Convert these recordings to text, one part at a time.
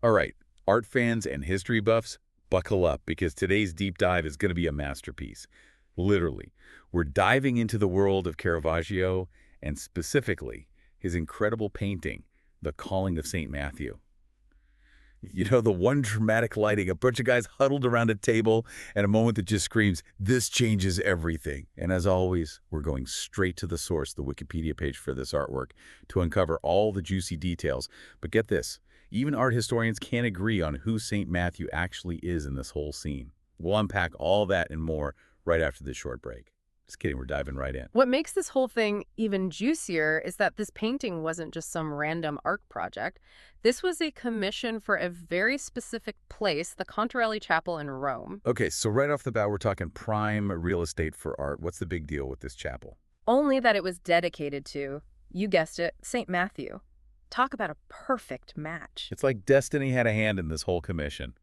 All right, art fans and history buffs, buckle up because today's deep dive is going to be a masterpiece. Literally, we're diving into the world of Caravaggio and specifically his incredible painting, The Calling of St. Matthew. You know, the one dramatic lighting, a bunch of guys huddled around a table, and a moment that just screams, this changes everything. And as always, we're going straight to the source, the Wikipedia page for this artwork, to uncover all the juicy details. But get this, even art historians can't agree on who St. Matthew actually is in this whole scene. We'll unpack all that and more right after this short break. Just kidding, we're diving right in. What makes this whole thing even juicier is that this painting wasn't just some random art project. This was a commission for a very specific place, the Contarelli Chapel in Rome. Okay, so right off the bat, we're talking prime real estate for art. What's the big deal with this chapel? Only that it was dedicated to, you guessed it, St. Matthew. Talk about a perfect match. It's like destiny had a hand in this whole commission.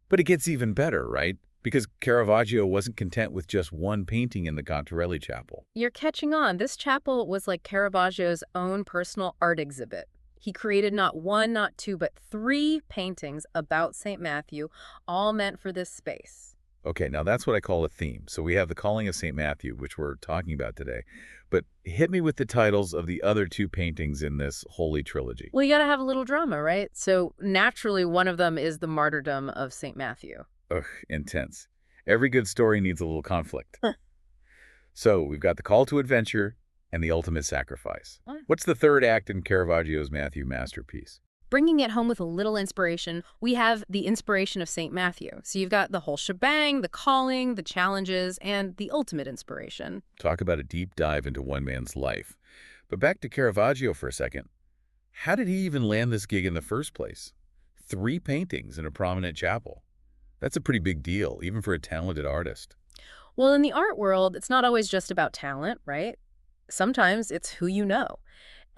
But it gets even better, right? Because Caravaggio wasn't content with just one painting in the Contarelli Chapel. You're catching on. This chapel was like Caravaggio's own personal art exhibit. He created not one, not two, but three paintings about St. Matthew, all meant for this space. Okay, now that's what I call a theme. So we have The Calling of St. Matthew, which we're talking about today. But hit me with the titles of the other two paintings in this holy trilogy. Well, you gotta have a little drama, right? So naturally, one of them is the martyrdom of St. Matthew. Ugh, intense. Every good story needs a little conflict. So we've got the call to adventure and the ultimate sacrifice. What's the third act in Caravaggio's Matthew masterpiece? Bringing it home with a little inspiration, we have the inspiration of St. Matthew. So you've got the whole shebang, the calling, the challenges, and the ultimate inspiration. Talk about a deep dive into one man's life. But back to Caravaggio for a second. How did he even land this gig in the first place? 3 paintings in a prominent chapel. That's a pretty big deal, even for a talented artist. Well, in the art world, it's not always just about talent, right? Sometimes it's who you know.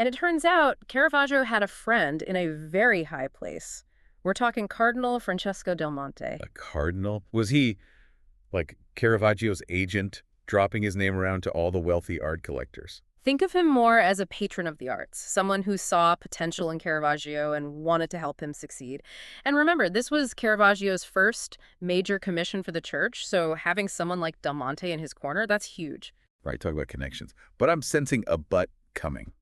And it turns out Caravaggio had a friend in a very high place. We're talking Cardinal Francesco del Monte. A cardinal? Was he, like, Caravaggio's agent, dropping his name around to all the wealthy art collectors? Think of him more as a patron of the arts, someone who saw potential in Caravaggio and wanted to help him succeed. And remember, this was Caravaggio's first major commission for the church, so having someone like Del Monte in his corner, that's huge. Right, talk about connections. But I'm sensing a but coming.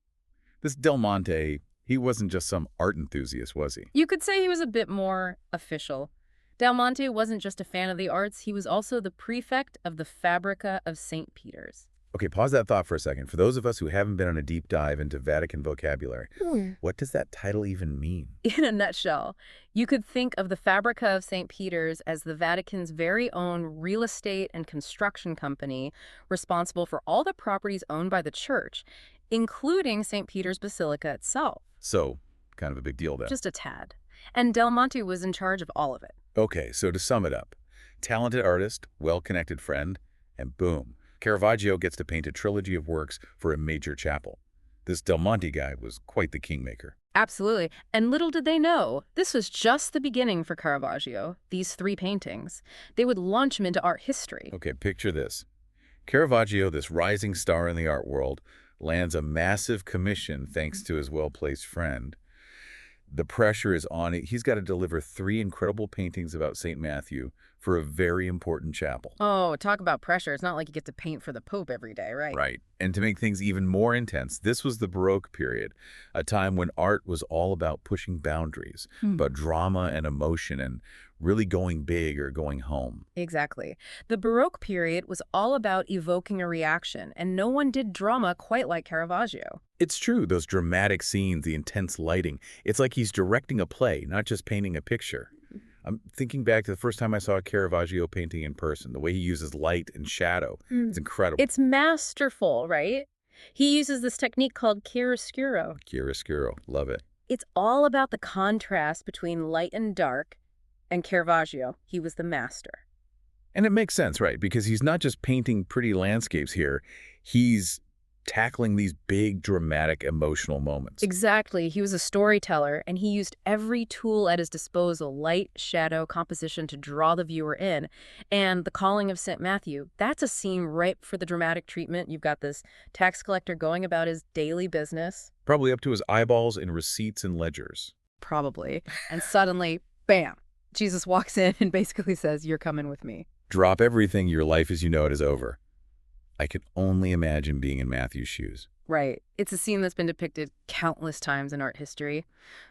This Del Monte, he wasn't just some art enthusiast, was he? You could say he was a bit more official. Del Monte wasn't just a fan of the arts, he was also the prefect of the Fabrica of St. Peter's. Okay, pause that thought for a second. For those of us who haven't been on a deep dive into Vatican vocabulary, what does that title even mean? In a nutshell, you could think of the Fabrica of St. Peter's as the Vatican's very own real estate and construction company responsible for all the properties owned by the church, including St. Peter's Basilica itself. So, kind of a big deal then. Just a tad. And Del Monte was in charge of all of it. Okay, so to sum it up, talented artist, well-connected friend, and boom, Caravaggio gets to paint a trilogy of works for a major chapel. This Del Monte guy was quite the kingmaker. Absolutely. And little did they know, this was just the beginning for Caravaggio, these 3 paintings. They would launch him into art history. Okay, picture this. Caravaggio, this rising star in the art world, lands a massive commission thanks to his well-placed friend. The pressure is on it. He's got to deliver 3 incredible paintings about St. Matthew for a very important chapel. Oh, talk about pressure. It's not like you get to paint for the Pope every day, right? Right. And to make things even more intense, this was the Baroque period, a time when art was all about pushing boundaries, about drama and emotion and really going big or going home. Exactly. The Baroque period was all about evoking a reaction, and no one did drama quite like Caravaggio. It's true, those dramatic scenes, the intense lighting. It's like he's directing a play, not just painting a picture. I'm thinking back to the first time I saw a Caravaggio painting in person. The way he uses light and shadow. It's incredible. It's masterful, right? He uses this technique called chiaroscuro. Chiaroscuro. Love it. It's all about the contrast between light and dark, and Caravaggio, he was the master. And it makes sense, right? Because he's not just painting pretty landscapes here. He's tackling these big, dramatic, emotional moments. Exactly. He was a storyteller, and he used every tool at his disposal, light, shadow, composition, to draw the viewer in. And The Calling of St. Matthew, that's a scene ripe for the dramatic treatment. You've got this tax collector going about his daily business. Probably up to his eyeballs in receipts and ledgers. Probably. And suddenly, bam, Jesus walks in and basically says, "You're coming with me." Drop everything, your life as you know it is over. I can only imagine being in Matthew's shoes. Right. It's a scene that's been depicted countless times in art history.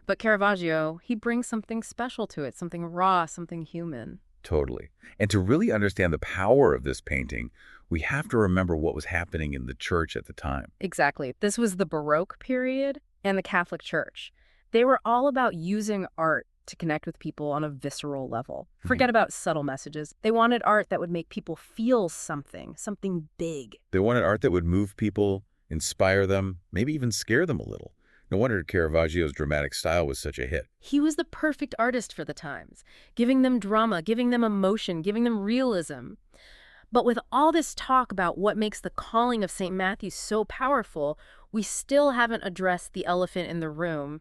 But Caravaggio, he brings something special to it, something raw, something human. Totally. And to really understand the power of this painting, we have to remember what was happening in the church at the time. Exactly. This was the Baroque period and the Catholic Church. They were all about using art to connect with people on a visceral level. Forget about subtle messages. They wanted art that would make people feel something, something big. They wanted art that would move people, inspire them, maybe even scare them a little. No wonder Caravaggio's dramatic style was such a hit. He was the perfect artist for the times, giving them drama, giving them emotion, giving them realism. But with all this talk about what makes the calling of St. Matthew so powerful, we still haven't addressed the elephant in the room,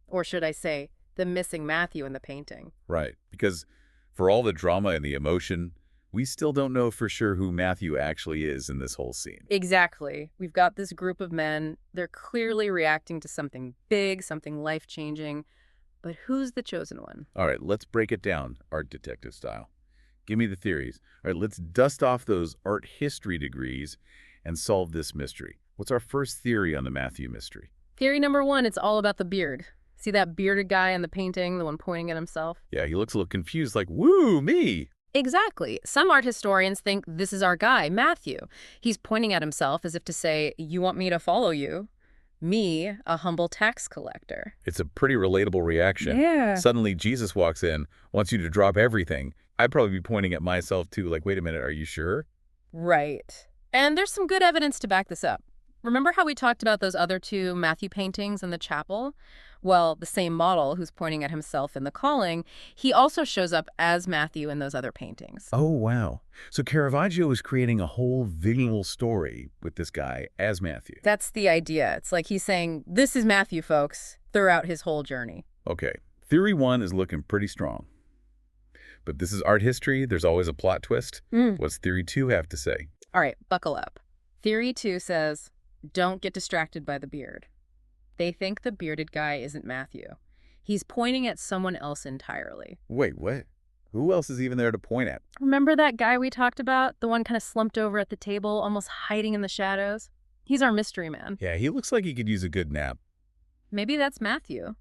or should I say, the missing Matthew in the painting. Right, because for all the drama and the emotion, we still don't know for sure who Matthew actually is in this whole scene. Exactly. We've got this group of men. They're clearly reacting to something big, something life-changing. But who's the chosen one? All right, let's break it down, art detective style. Give me the theories. All right, let's dust off those art history degrees and solve this mystery. What's our first theory on the Matthew mystery? Theory number one, it's all about the beard. See that bearded guy in the painting, the one pointing at himself? Yeah, he looks a little confused, like, woo, me. Exactly. Some art historians think this is our guy, Matthew. He's pointing at himself as if to say, "You want me to follow you? Me, a humble tax collector." It's a pretty relatable reaction. Yeah. Suddenly, Jesus walks in, wants you to drop everything. I'd probably be pointing at myself, too, like, wait a minute, are you sure? Right. And there's some good evidence to back this up. Remember how we talked about those other two Matthew paintings in the chapel? Well, the same model who's pointing at himself in the calling, he also shows up as Matthew in those other paintings. Oh, wow. So Caravaggio is creating a whole visual story with this guy as Matthew. That's the idea. It's like he's saying, this is Matthew, folks, throughout his whole journey. Okay, theory one is looking pretty strong. But this is art history. There's always a plot twist. What's theory two have to say? All right, buckle up. Theory two says, don't get distracted by the beard. They think the bearded guy isn't Matthew. He's pointing at someone else entirely. Wait, what? Who else is even there to point at? Remember that guy we talked about? The one kind of slumped over at the table, almost hiding in the shadows? He's our mystery man. Yeah, he looks like he could use a good nap. Maybe that's Matthew.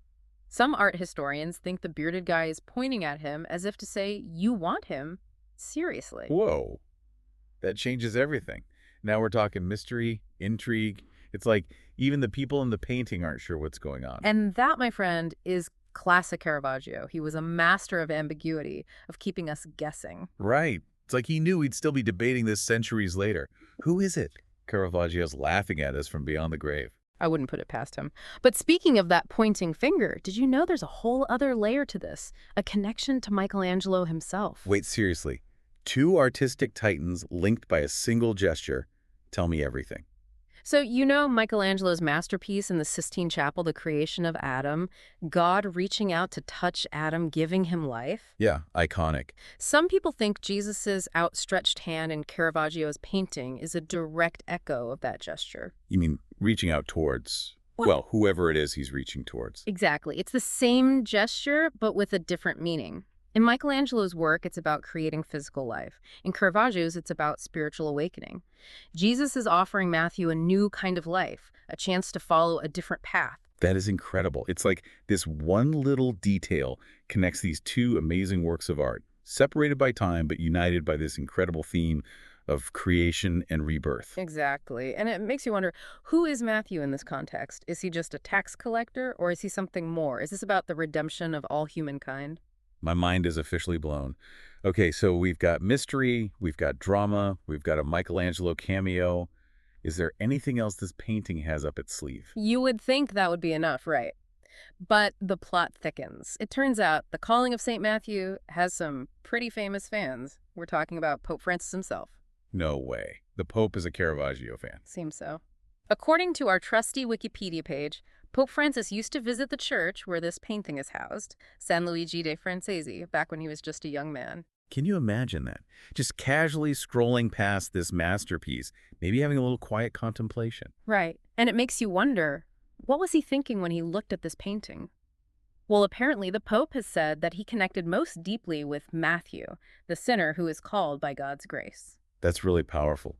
Some art historians think the bearded guy is pointing at him as if to say, you want him? Seriously. Whoa. That changes everything. Now we're talking mystery, intrigue. It's like even the people in the painting aren't sure what's going on. And that, my friend, is classic Caravaggio. He was a master of ambiguity, of keeping us guessing. Right. It's like he knew we'd still be debating this centuries later. Who is it? Caravaggio's laughing at us from beyond the grave. I wouldn't put it past him. But speaking of that pointing finger, did you know there's a whole other layer to this? A connection to Michelangelo himself. Wait, seriously. Two artistic titans linked by a single gesture. Tell me everything. So you know Michelangelo's masterpiece in the Sistine Chapel, The Creation of Adam, God reaching out to touch Adam, giving him life? Yeah, iconic. Some people think Jesus's outstretched hand in Caravaggio's painting is a direct echo of that gesture. You mean reaching out towards, well, whoever it is he's reaching towards. Exactly. It's the same gesture, but with a different meaning. In Michelangelo's work, it's about creating physical life. In Caravaggio's, it's about spiritual awakening. Jesus is offering Matthew a new kind of life, a chance to follow a different path. That is incredible. It's like this one little detail connects these two amazing works of art, separated by time, but united by this incredible theme of creation and rebirth. Exactly. And it makes you wonder, who is Matthew in this context? Is he just a tax collector, or is he something more? Is this about the redemption of all humankind? My mind is officially blown. Okay, so we've got mystery, we've got drama, we've got a Michelangelo cameo. Is there anything else this painting has up its sleeve? You would think that would be enough, right? But the plot thickens. It turns out the Calling of St. Matthew has some pretty famous fans. We're talking about Pope Francis himself. No way. The Pope is a Caravaggio fan. Seems so. According to our trusty Wikipedia page, Pope Francis used to visit the church where this painting is housed, San Luigi dei Francesi, back when he was just a young man. Can you imagine that? Just casually scrolling past this masterpiece, maybe having a little quiet contemplation. Right. And it makes you wonder, what was he thinking when he looked at this painting? Well, apparently, the Pope has said that he connected most deeply with Matthew, the sinner who is called by God's grace. That's really powerful.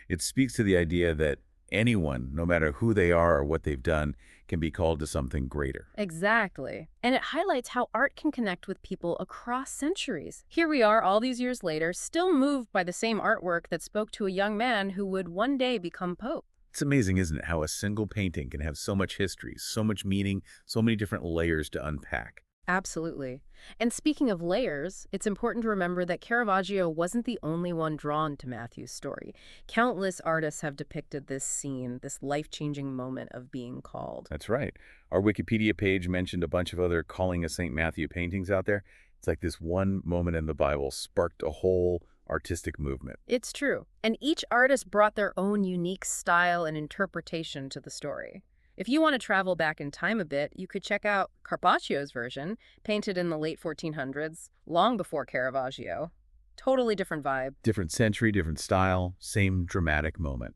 It speaks to the idea that anyone, no matter who they are or what they've done, can be called to something greater. Exactly. And it highlights how art can connect with people across centuries. Here we are, all these years later, still moved by the same artwork that spoke to a young man who would one day become Pope. It's amazing, isn't it, how a single painting can have so much history, so much meaning, so many different layers to unpack. Absolutely. And speaking of layers, it's important to remember that Caravaggio wasn't the only one drawn to Matthew's story. Countless artists have depicted this scene, this life-changing moment of being called. That's right. Our Wikipedia page mentioned a bunch of other Calling of St. Matthew paintings out there. It's like this one moment in the Bible sparked a whole artistic movement. It's true. And each artist brought their own unique style and interpretation to the story. If you want to travel back in time a bit, you could check out Carpaccio's version, painted in the late 1400s, long before Caravaggio. Totally different vibe. Different century, different style, same dramatic moment.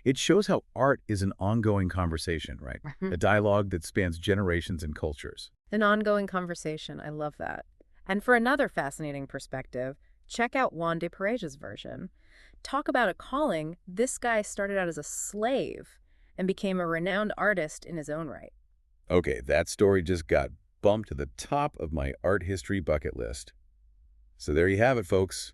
It shows how art is an ongoing conversation, right? A dialogue that spans generations and cultures. An ongoing conversation. I love that. And for another fascinating perspective, check out Juan de Pareja's version. Talk about a calling. This guy started out as a slave and became a renowned artist in his own right. Okay, that story just got bumped to the top of my art history bucket list. So there you have it, folks.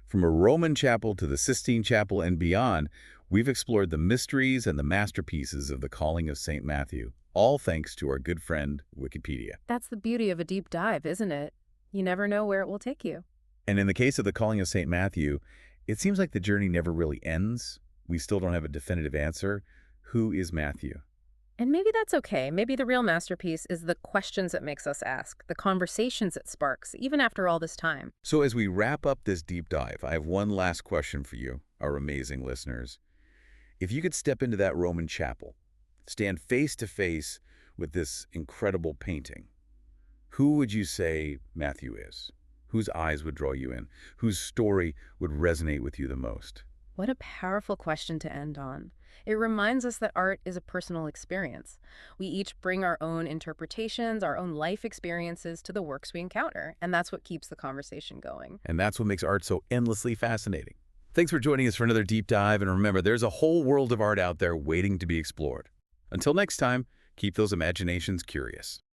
From a Roman chapel to the Sistine Chapel and beyond, we've explored the mysteries and the masterpieces of the Calling of St. Matthew, all thanks to our good friend, Wikipedia. That's the beauty of a deep dive, isn't it? You never know where it will take you. And in the case of the Calling of St. Matthew, it seems like the journey never really ends. We still don't have a definitive answer. Who is Matthew? And maybe that's okay. Maybe the real masterpiece is the questions it makes us ask, the conversations it sparks, even after all this time. So as we wrap up this deep dive, I have one last question for you, our amazing listeners. If you could step into that Roman chapel, stand face to face with this incredible painting, who would you say Matthew is? Whose eyes would draw you in? Whose story would resonate with you the most? What a powerful question to end on. It reminds us that art is a personal experience. We each bring our own interpretations, our own life experiences to the works we encounter, and that's what keeps the conversation going. And that's what makes art so endlessly fascinating. Thanks for joining us for another deep dive, and remember, there's a whole world of art out there waiting to be explored. Until next time, keep those imaginations curious.